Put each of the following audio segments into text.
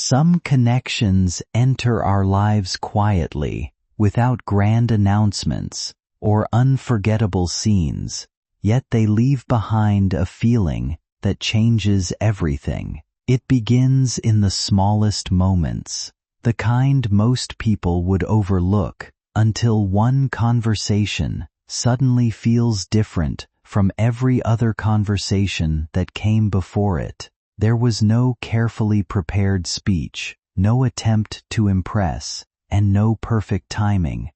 Some connections enter our lives quietly, without grand announcements or unforgettable scenes, yet they leave behind a feeling that changes everything. It begins in the smallest moments, the kind most people would overlook, until one conversation suddenly feels different from every other conversation that came before it. There was no carefully prepared speech, no attempt to impress, and no perfect timing.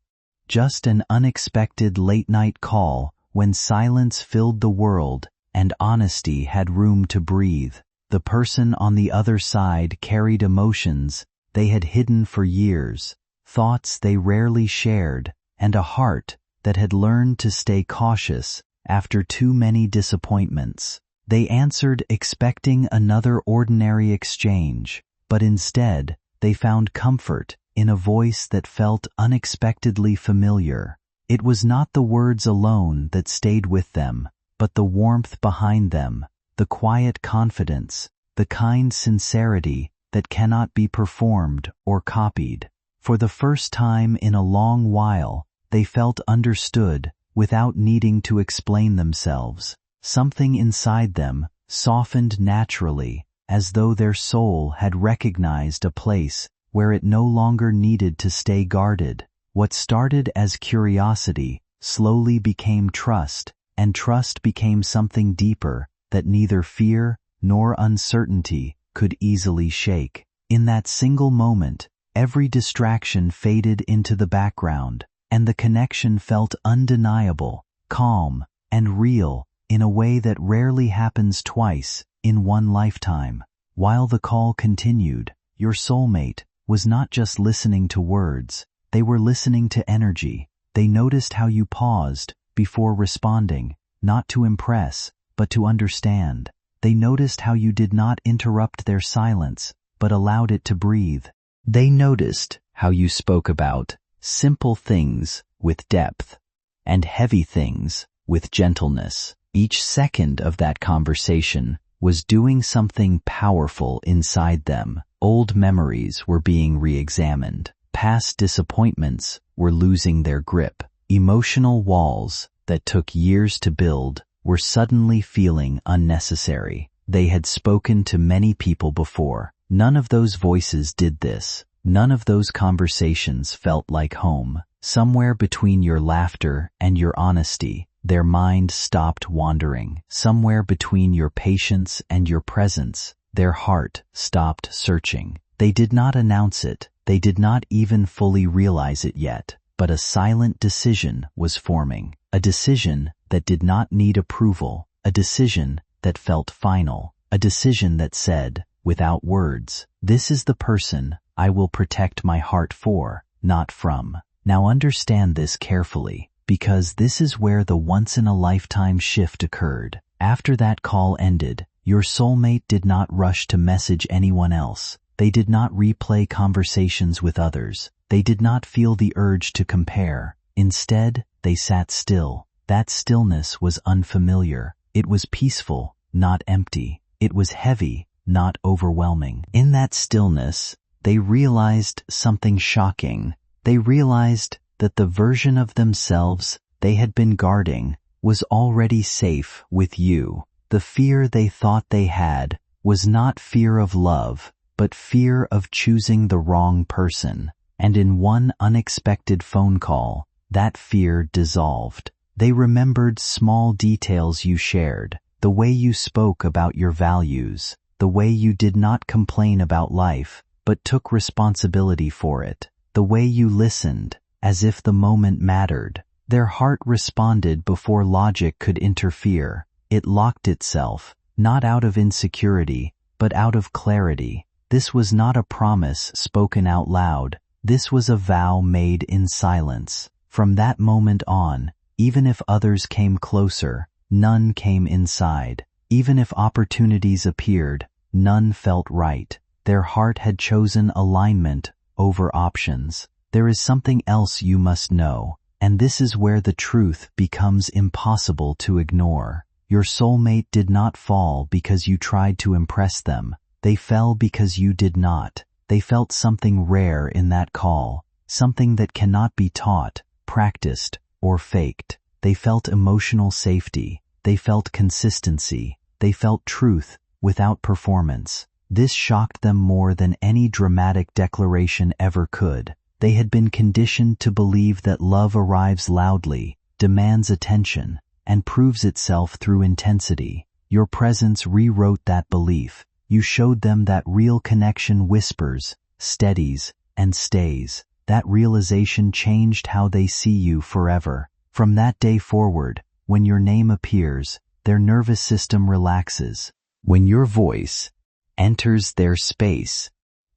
Just an unexpected late-night call when silence filled the world and honesty had room to breathe. The person on the other side carried emotions they had hidden for years, thoughts they rarely shared, and a heart that had learned to stay cautious after too many disappointments. They answered expecting another ordinary exchange, but instead they found comfort in a voice that felt unexpectedly familiar. It was not the words alone that stayed with them, but the warmth behind them, the quiet confidence, the kind sincerity that cannot be performed or copied. For the first time in a long while, they felt understood without needing to explain themselves. Something inside them softened naturally, as though their soul had recognized a place where it no longer needed to stay guarded. What started as curiosity slowly became trust, and trust became something deeper that neither fear nor uncertainty could easily shake. In that single moment, every distraction faded into the background, and the connection felt undeniable, calm, and real in a way that rarely happens twice in one lifetime. While the call continued, your soulmate was not just listening to words, they were listening to energy. They noticed how you paused before responding, not to impress, but to understand. They noticed how you did not interrupt their silence, but allowed it to breathe. They noticed how you spoke about simple things with depth and heavy things with gentleness. Each second of that conversation was doing something powerful inside them. Old memories were being re-examined. Past disappointments were losing their grip. Emotional walls that took years to build were suddenly feeling unnecessary. They had spoken to many people before. None of those voices did this. None of those conversations felt like home. Somewhere between your laughter and your honesty, their mind stopped wandering. Somewhere between your patience and your presence, their heart stopped searching. They did not announce it. They did not even fully realize it yet. But a silent decision was forming. A decision that did not need approval. A decision that felt final. A decision that said, without words, "This is the person I will protect my heart for, not from." Now understand this carefully, because this is where the once-in-a-lifetime shift occurred. After that call ended, your soulmate did not rush to message anyone else. They did not replay conversations with others. They did not feel the urge to compare. Instead, they sat still. That stillness was unfamiliar. It was peaceful, not empty. It was heavy, not overwhelming. In that stillness, they realized something shocking. They realized that the version of themselves they had been guarding was already safe with you. The fear they thought they had was not fear of love, but fear of choosing the wrong person. And in one unexpected phone call, that fear dissolved. They remembered small details you shared, the way you spoke about your values, the way you did not complain about life, but took responsibility for it, the way you listened, as if the moment mattered. Their heart responded before logic could interfere. It locked itself, not out of insecurity, but out of clarity. This was not a promise spoken out loud. This was a vow made in silence. From that moment on, even if others came closer, none came inside. Even if opportunities appeared, none felt right. Their heart had chosen alignment over options. There is something else you must know, and this is where the truth becomes impossible to ignore. Your soulmate did not fall because you tried to impress them. They fell because you did not. They felt something rare in that call, something that cannot be taught, practiced, or faked. They felt emotional safety. They felt consistency. They felt truth without performance. This shocked them more than any dramatic declaration ever could. They had been conditioned to believe that love arrives loudly, demands attention, and proves itself through intensity. Your presence rewrote that belief. You showed them that real connection whispers, steadies, and stays. That realization changed how they see you forever. From that day forward, when your name appears, their nervous system relaxes. When your voice enters their space,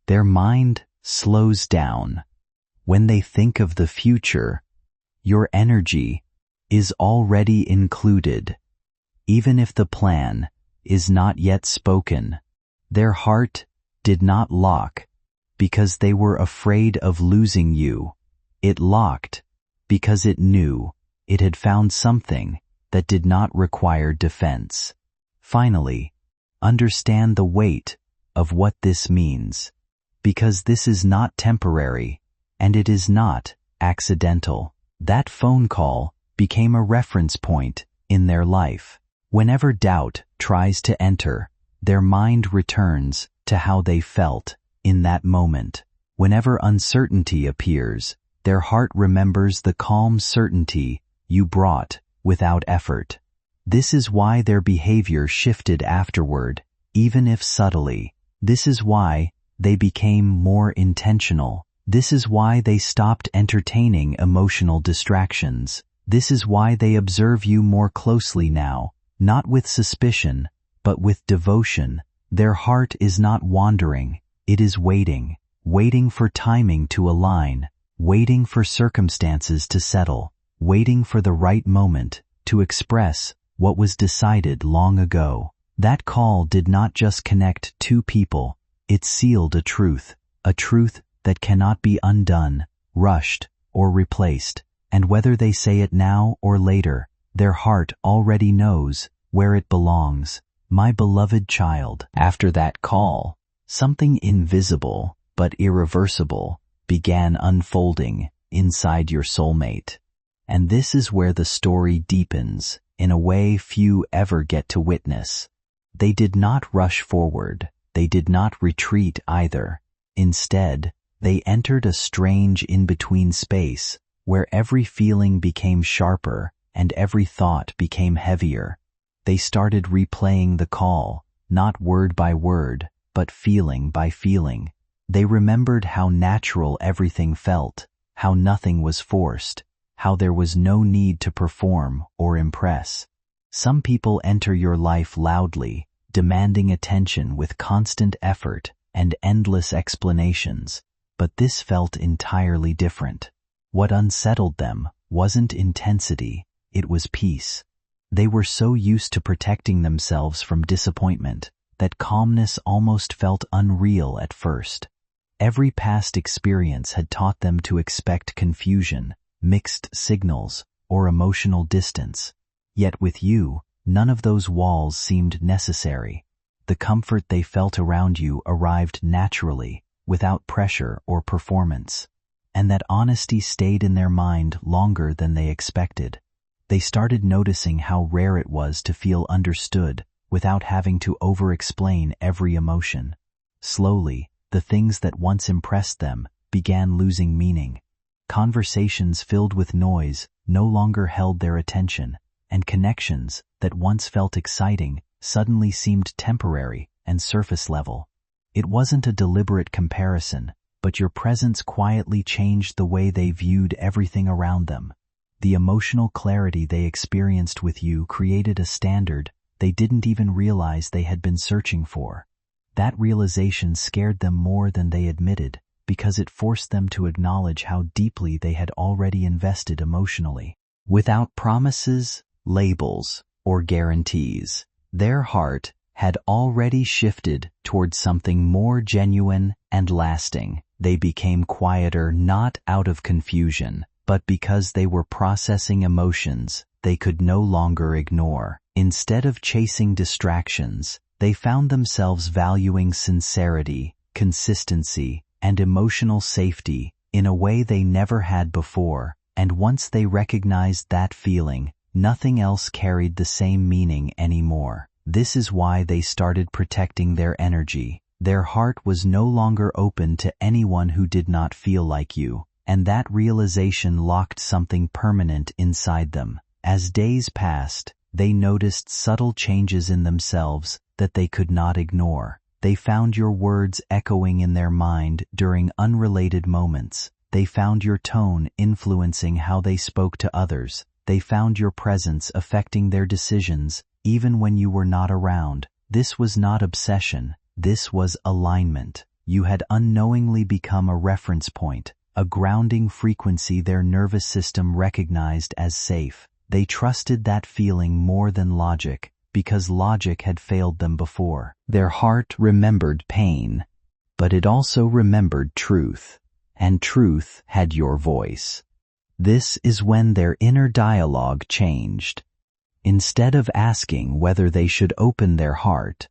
their mind slows down. When they think of the future, your energy is already included. Even if the plan is not yet spoken, their heart did not lock because they were afraid of losing you. It locked because it knew it had found something that did not require defense. Finally, understand the weight of what this means, because this is not temporary, and it is not accidental. That phone call became a reference point in their life. Whenever doubt tries to enter, their mind returns to how they felt in that moment. Whenever uncertainty appears, their heart remembers the calm certainty you brought without effort. This is why their behavior shifted afterward, even if subtly. This is why they became more intentional. This is why they stopped entertaining emotional distractions. This is why they observe you more closely now, not with suspicion, but with devotion. Their heart is not wandering, it is waiting, waiting for timing to align, waiting for circumstances to settle, waiting for the right moment to express what was decided long ago. That call did not just connect two people, it sealed a truth that cannot be undone, rushed, or replaced. And whether they say it now or later, their heart already knows where it belongs. My beloved child. After that call, something invisible but irreversible began unfolding inside your soulmate. And this is where the story deepens in a way few ever get to witness. They did not rush forward. They did not retreat either. Instead, they entered a strange in-between space where every feeling became sharper and every thought became heavier. They started replaying the call, not word by word, but feeling by feeling. They remembered how natural everything felt, how nothing was forced, how there was no need to perform or impress. Some people enter your life loudly, demanding attention with constant effort and endless explanations, but this felt entirely different. What unsettled them wasn't intensity, it was peace. They were so used to protecting themselves from disappointment that calmness almost felt unreal at first. Every past experience had taught them to expect confusion, mixed signals, or emotional distance. Yet with you, none of those walls seemed necessary. The comfort they felt around you arrived naturally, without pressure or performance. And that honesty stayed in their mind longer than they expected. They started noticing how rare it was to feel understood without having to over-explain every emotion. Slowly, the things that once impressed them began losing meaning. Conversations filled with noise no longer held their attention, and connections that once felt exciting suddenly seemed temporary and surface level. It wasn't a deliberate comparison, but your presence quietly changed the way they viewed everything around them. The emotional clarity they experienced with you created a standard they didn't even realize they had been searching for. That realization scared them more than they admitted, because it forced them to acknowledge how deeply they had already invested emotionally. Without promises, labels, or guarantees, their heart had already shifted towards something more genuine and lasting. They became quieter not out of confusion, but because they were processing emotions they could no longer ignore. Instead of chasing distractions, they found themselves valuing sincerity, consistency, and emotional safety in a way they never had before, and once they recognized that feeling, nothing else carried the same meaning anymore. This is why they started protecting their energy. Their heart was no longer open to anyone who did not feel like you, and that realization locked something permanent inside them. As days passed, they noticed subtle changes in themselves that they could not ignore. They found your words echoing in their mind during unrelated moments. They found your tone influencing how they spoke to others. They found your presence affecting their decisions, even when you were not around. This was not obsession. This was alignment. You had unknowingly become a reference point, a grounding frequency their nervous system recognized as safe. They trusted that feeling more than logic, because logic had failed them before. Their heart remembered pain, but it also remembered truth, and truth had your voice. This is when their inner dialogue changed. Instead of asking whether they should open their heart,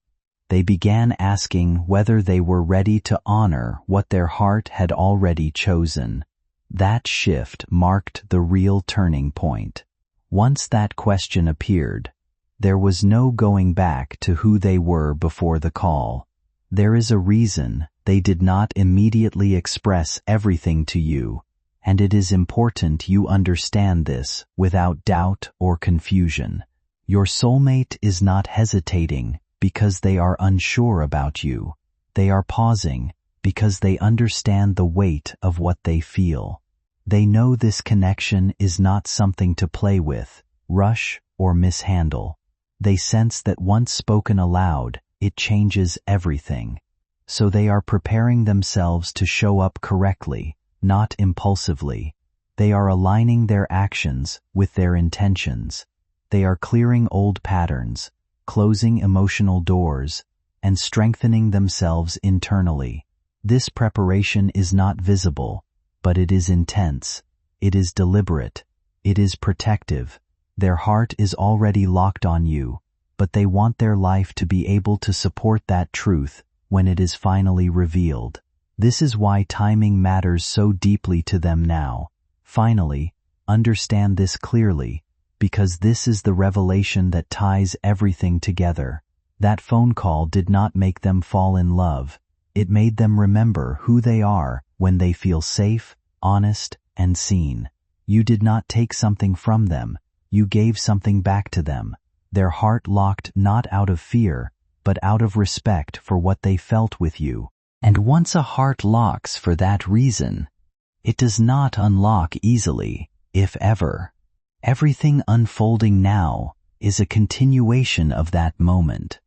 they began asking whether they were ready to honor what their heart had already chosen. That shift marked the real turning point. Once that question appeared, there was no going back to who they were before the call. There is a reason they did not immediately express everything to you, and it is important you understand this without doubt or confusion. Your soulmate is not hesitating because they are unsure about you. They are pausing because they understand the weight of what they feel. They know this connection is not something to play with, rush, or mishandle. They sense that once spoken aloud, it changes everything. So they are preparing themselves to show up correctly, not impulsively. They are aligning their actions with their intentions. They are clearing old patterns, closing emotional doors, and strengthening themselves internally. This preparation is not visible, but it is intense. It is deliberate. It is protective. Their heart is already locked on you, but they want their life to be able to support that truth when it is finally revealed. This is why timing matters so deeply to them now. Finally, understand this clearly, because this is the revelation that ties everything together. That phone call did not make them fall in love. It made them remember who they are when they feel safe, honest, and seen. You did not take something from them. You gave something back to them. Their heart locked not out of fear, but out of respect for what they felt with you. And once a heart locks for that reason, it does not unlock easily, if ever. Everything unfolding now is a continuation of that moment,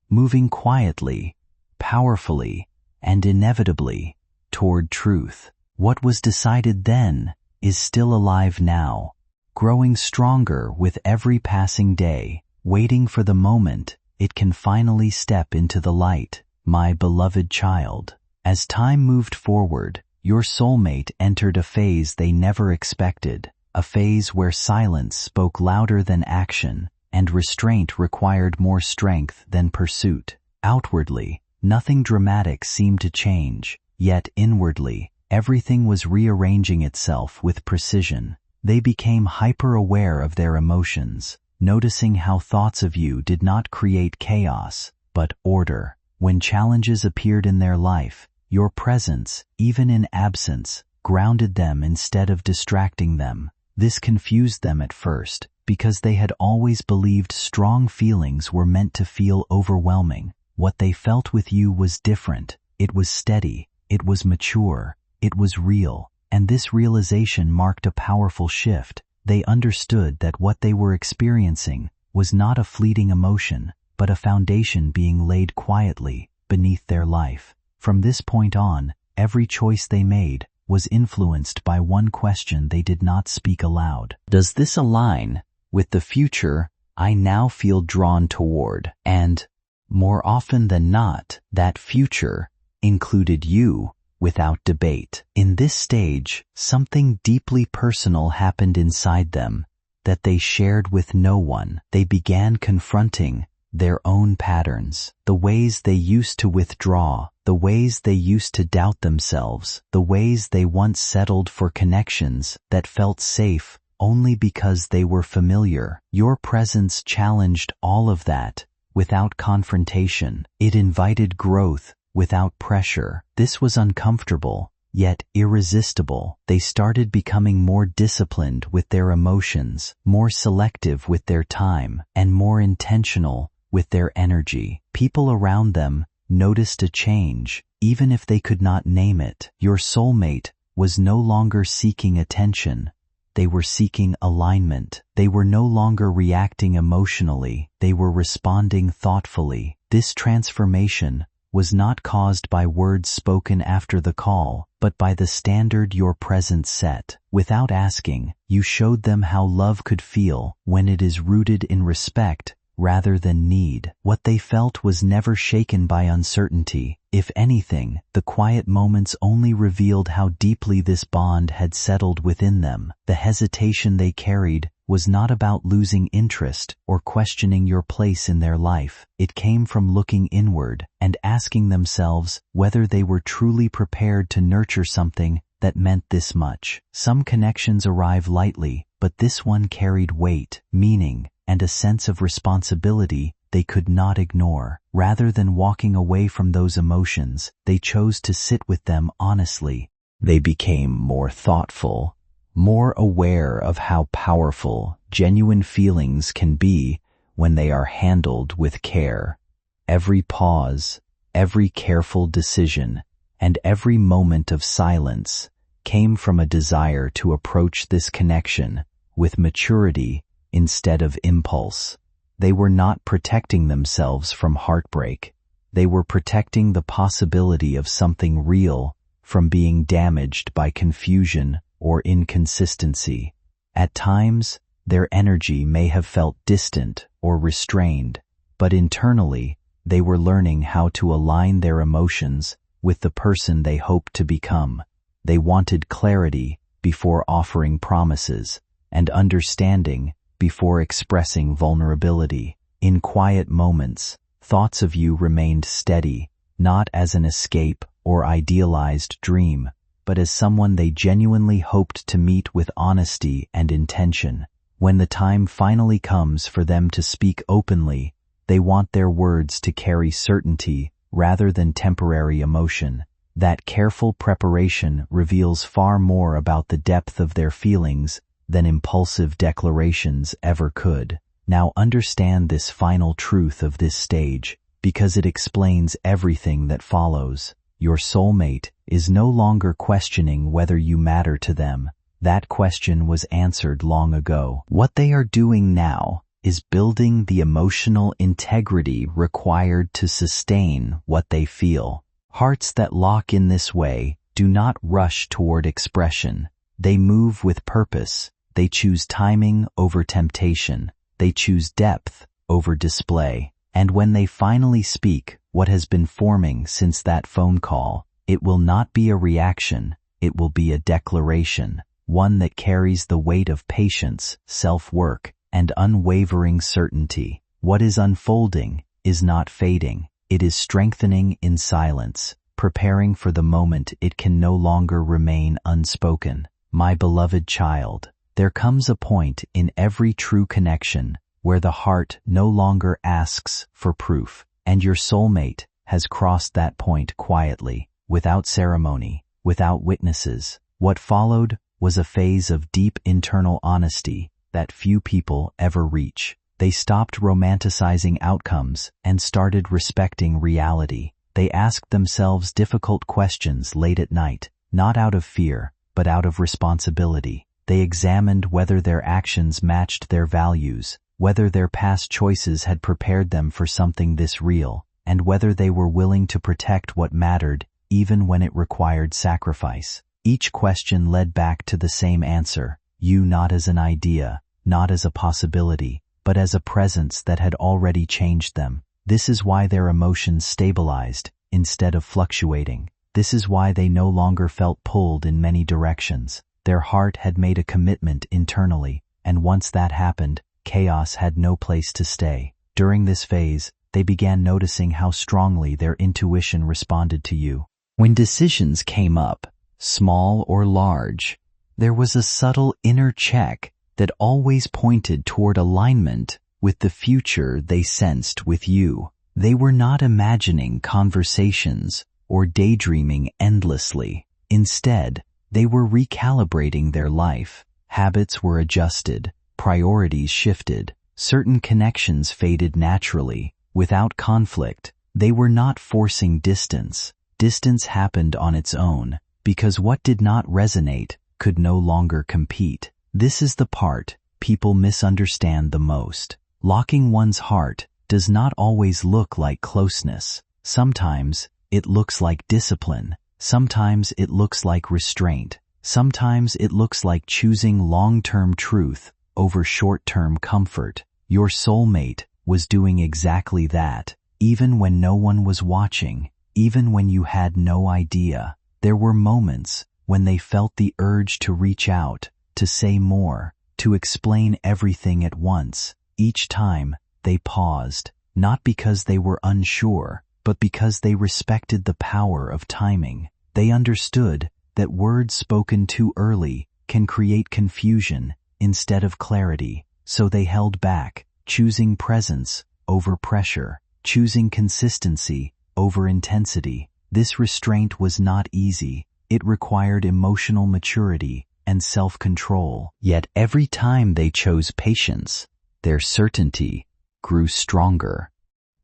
moving quietly, powerfully, and inevitably toward truth. What was decided then is still alive now, growing stronger with every passing day, waiting for the moment it can finally step into the light. My beloved child, as time moved forward, your soulmate entered a phase they never expected, a phase where silence spoke louder than action, and restraint required more strength than pursuit. Outwardly, nothing dramatic seemed to change, yet inwardly, everything was rearranging itself with precision. They became hyper-aware of their emotions, noticing how thoughts of you did not create chaos, but order. When challenges appeared in their life, your presence, even in absence, grounded them instead of distracting them. This confused them at first, because they had always believed strong feelings were meant to feel overwhelming. What they felt with you was different. It was steady, it was mature, it was real, and this realization marked a powerful shift. They understood that what they were experiencing was not a fleeting emotion, but a foundation being laid quietly beneath their life. From this point on, every choice they made was influenced by one question they did not speak aloud. Does this align with the future I now feel drawn toward? And, more often than not, that future included you without debate. In this stage, something deeply personal happened inside them that they shared with no one. They began confronting their own patterns, the ways they used to withdraw, the ways they used to doubt themselves, the ways they once settled for connections that felt safe only because they were familiar. Your presence challenged all of that without confrontation. It invited growth without pressure. This was uncomfortable, yet irresistible. They started becoming more disciplined with their emotions, more selective with their time, and more intentional with their energy. People around them noticed a change, even if they could not name it. Your soulmate was no longer seeking attention. They were seeking alignment. They were no longer reacting emotionally. They were responding thoughtfully. This transformation was not caused by words spoken after the call, but by the standard your presence set. Without asking, you showed them how love could feel when it is rooted in respect rather than need. What they felt was never shaken by uncertainty. If anything, the quiet moments only revealed how deeply this bond had settled within them. The hesitation they carried was not about losing interest or questioning your place in their life. It came from looking inward and asking themselves whether they were truly prepared to nurture something that meant this much. Some connections arrive lightly, but this one carried weight, meaning, and a sense of responsibility they could not ignore. Rather than walking away from those emotions, they chose to sit with them honestly. They became more thoughtful, more aware of how powerful genuine feelings can be when they are handled with care. Every pause, every careful decision, and every moment of silence came from a desire to approach this connection with maturity instead of impulse. They were not protecting themselves from heartbreak. They were protecting the possibility of something real from being damaged by confusion or inconsistency. At times, their energy may have felt distant or restrained, but internally, they were learning how to align their emotions with the person they hoped to become. They wanted clarity before offering promises, and understanding before expressing vulnerability. In quiet moments, thoughts of you remained steady, not as an escape or idealized dream, but as someone they genuinely hoped to meet with honesty and intention. When the time finally comes for them to speak openly, they want their words to carry certainty rather than temporary emotion. That careful preparation reveals far more about the depth of their feelings than impulsive declarations ever could. Now understand this final truth of this stage, because it explains everything that follows. Your soulmate is no longer questioning whether you matter to them. That question was answered long ago. What they are doing now is building the emotional integrity required to sustain what they feel. Hearts that lock in this way do not rush toward expression. They move with purpose. They choose timing over temptation. They choose depth over display. And when they finally speak what has been forming since that phone call, it will not be a reaction, it will be a declaration, one that carries the weight of patience, self-work, and unwavering certainty. What is unfolding is not fading, it is strengthening in silence, preparing for the moment it can no longer remain unspoken. My beloved child, there comes a point in every true connection where the heart no longer asks for proof, and your soulmate has crossed that point quietly, without ceremony, without witnesses. What followed was a phase of deep internal honesty that few people ever reach. They stopped romanticizing outcomes and started respecting reality. They asked themselves difficult questions late at night, not out of fear, but out of responsibility. They examined whether their actions matched their values, whether their past choices had prepared them for something this real, and whether they were willing to protect what mattered even when it required sacrifice. Each question led back to the same answer: you not as an idea, not as a possibility, but as a presence that had already changed them. This is why their emotions stabilized instead of fluctuating. This is why they no longer felt pulled in many directions. Their heart had made a commitment internally, and once that happened, chaos had no place to stay. During this phase, they began noticing how strongly their intuition responded to you. When decisions came up, small or large, there was a subtle inner check that always pointed toward alignment with the future they sensed with you. They were not imagining conversations or daydreaming endlessly. Instead, they were recalibrating their life. Habits were adjusted, priorities shifted, certain connections faded naturally, without conflict. They were not forcing distance. Distance happened on its own, because what did not resonate could no longer compete. This is the part people misunderstand the most. Locking one's heart does not always look like closeness. Sometimes it looks like discipline. Sometimes it looks like restraint. Sometimes it looks like choosing long-term truth over short-term comfort. Your soulmate was doing exactly that, even when no one was watching, even when you had no idea. There were moments when they felt the urge to reach out, to say more, to explain everything at once. Each time, they paused, not because they were unsure, but because they respected the power of timing. They understood that words spoken too early can create confusion instead of clarity, so they held back, choosing presence over pressure, choosing consistency over intensity. This restraint was not easy. It required emotional maturity and self-control. Yet every time they chose patience, their certainty grew stronger.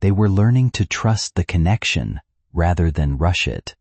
They were learning to trust the connection rather than rush it.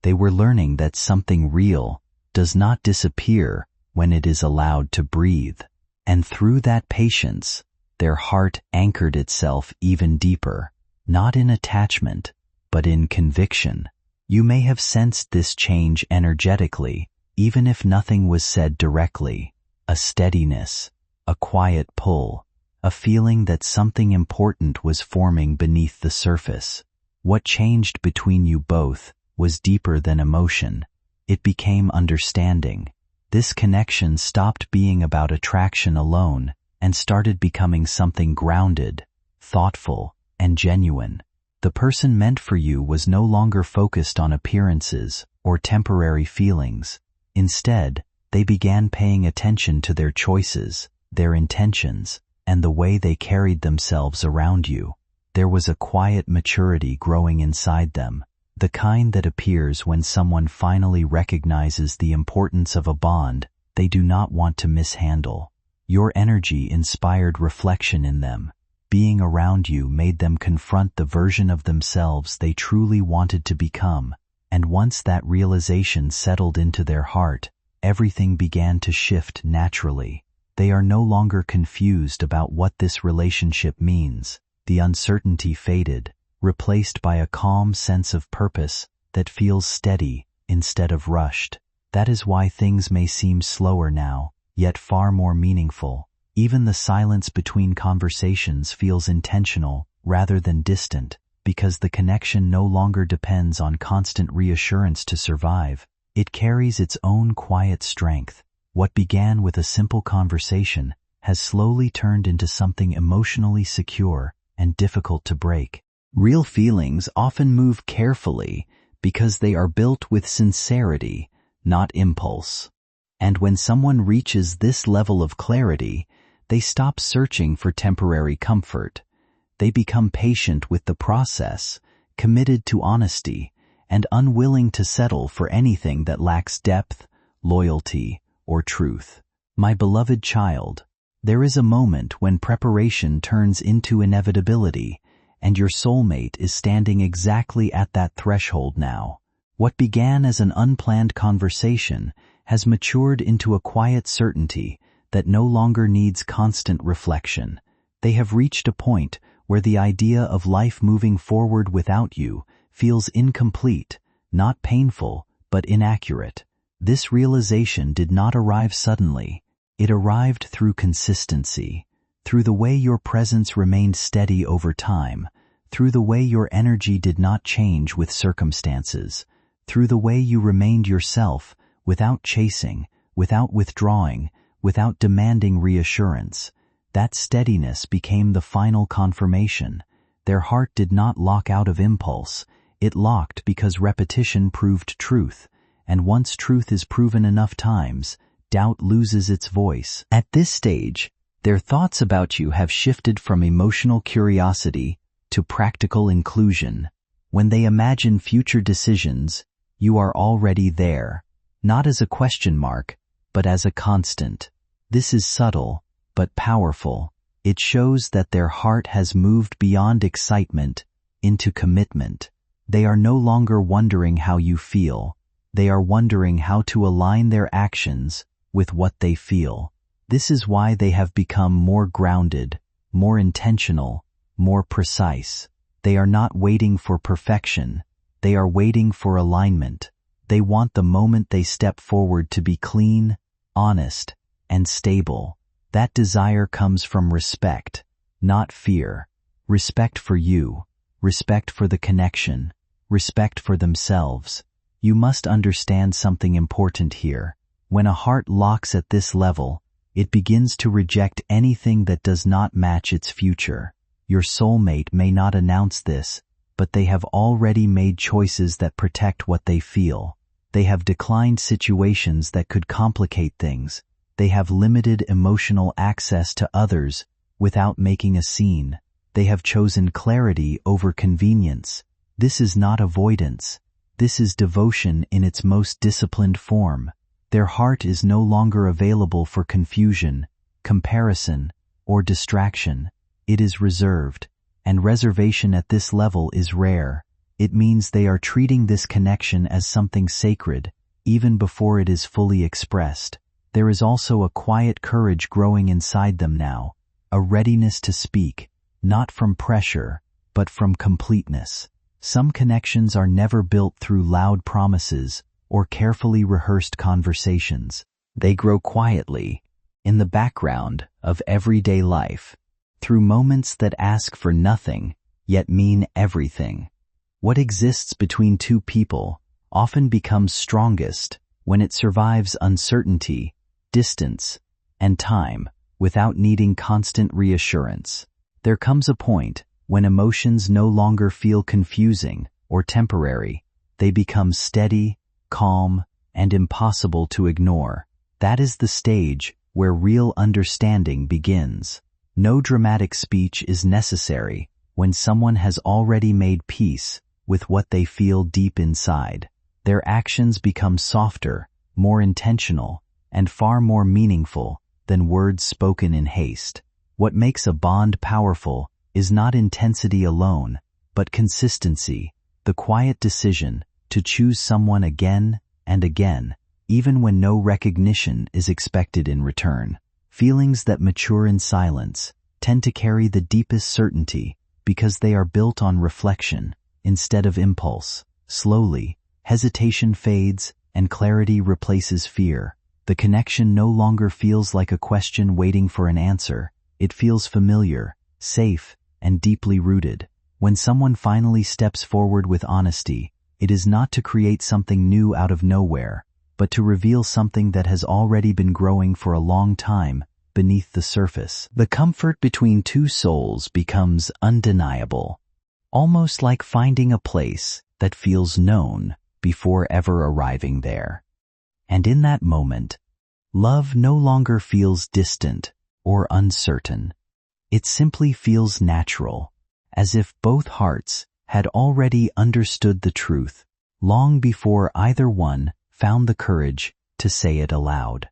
They were learning that something real does not disappear when it is allowed to breathe. And through that patience, their heart anchored itself even deeper, not in attachment, but in conviction. You may have sensed this change energetically, even if nothing was said directly. A steadiness, a quiet pull, a feeling that something important was forming beneath the surface. What changed between you both was deeper than emotion. It became understanding. This connection stopped being about attraction alone and started becoming something grounded, thoughtful, and genuine. The person meant for you was no longer focused on appearances or temporary feelings. Instead, they began paying attention to their choices, their intentions, and the way they carried themselves around you. There was a quiet maturity growing inside them, the kind that appears when someone finally recognizes the importance of a bond they do not want to mishandle. Your energy inspired reflection in them. Being around you made them confront the version of themselves they truly wanted to become, and once that realization settled into their heart, everything began to shift naturally. They are no longer confused about what this relationship means. The uncertainty faded, replaced by a calm sense of purpose that feels steady instead of rushed. That is why things may seem slower now, yet far more meaningful. Even the silence between conversations feels intentional rather than distant, because the connection no longer depends on constant reassurance to survive. It carries its own quiet strength. What began with a simple conversation has slowly turned into something emotionally secure and difficult to break. Real feelings often move carefully because they are built with sincerity, not impulse. And when someone reaches this level of clarity, they stop searching for temporary comfort. They become patient with the process, committed to honesty, and unwilling to settle for anything that lacks depth, loyalty, or truth. My beloved child, there is a moment when preparation turns into inevitability, and your soulmate is standing exactly at that threshold now. What began as an unplanned conversation has matured into a quiet certainty that no longer needs constant reflection. They have reached a point where the idea of life moving forward without you feels incomplete, not painful, but inaccurate. This realization did not arrive suddenly. It arrived through consistency, through the way your presence remained steady over time, through the way your energy did not change with circumstances, through the way you remained yourself without chasing, without withdrawing, without demanding reassurance. That steadiness became the final confirmation. Their heart did not lock out of impulse. It locked because repetition proved truth, and once truth is proven enough times, doubt loses its voice. At this stage, their thoughts about you have shifted from emotional curiosity to practical inclusion. When they imagine future decisions, you are already there, not as a question mark, but as a constant. This is subtle, but powerful. It shows that their heart has moved beyond excitement into commitment. They are no longer wondering how you feel. They are wondering how to align their actions with what they feel. This is why they have become more grounded, more intentional, more precise. They are not waiting for perfection. They are waiting for alignment. They want the moment they step forward to be clean, honest, and stable. That desire comes from respect, not fear. Respect for you, respect for the connection, respect for themselves. You must understand something important here. When a heart locks at this level, it begins to reject anything that does not match its future. Your soulmate may not announce this, but they have already made choices that protect what they feel. They have declined situations that could complicate things. They have limited emotional access to others without making a scene. They have chosen clarity over convenience. This is not avoidance. This is devotion in its most disciplined form. Their heart is no longer available for confusion, comparison, or distraction. It is reserved, and reservation at this level is rare. It means they are treating this connection as something sacred, even before it is fully expressed. There is also a quiet courage growing inside them now, a readiness to speak, not from pressure, but from completeness. Some connections are never built through loud promises or carefully rehearsed conversations. They grow quietly, in the background of everyday life, through moments that ask for nothing, yet mean everything. What exists between two people often becomes strongest when it survives uncertainty, distance, and time without needing constant reassurance. There comes a point when emotions no longer feel confusing or temporary. They become steady, calm, and impossible to ignore. That is the stage where real understanding begins. No dramatic speech is necessary when someone has already made peace with what they feel deep inside. Their actions become softer, more intentional, and far more meaningful than words spoken in haste. What makes a bond powerful is not intensity alone, but consistency, the quiet decision to choose someone again and again, even when no recognition is expected in return. Feelings that mature in silence tend to carry the deepest certainty because they are built on reflection instead of impulse. Slowly, hesitation fades and clarity replaces fear. The connection no longer feels like a question waiting for an answer. It feels familiar, safe, and deeply rooted. When someone finally steps forward with honesty, it is not to create something new out of nowhere, but to reveal something that has already been growing for a long time beneath the surface. The comfort between two souls becomes undeniable, almost like finding a place that feels known before ever arriving there. And in that moment, love no longer feels distant or uncertain. It simply feels natural, as if both hearts had already understood the truth long before either one found the courage to say it aloud.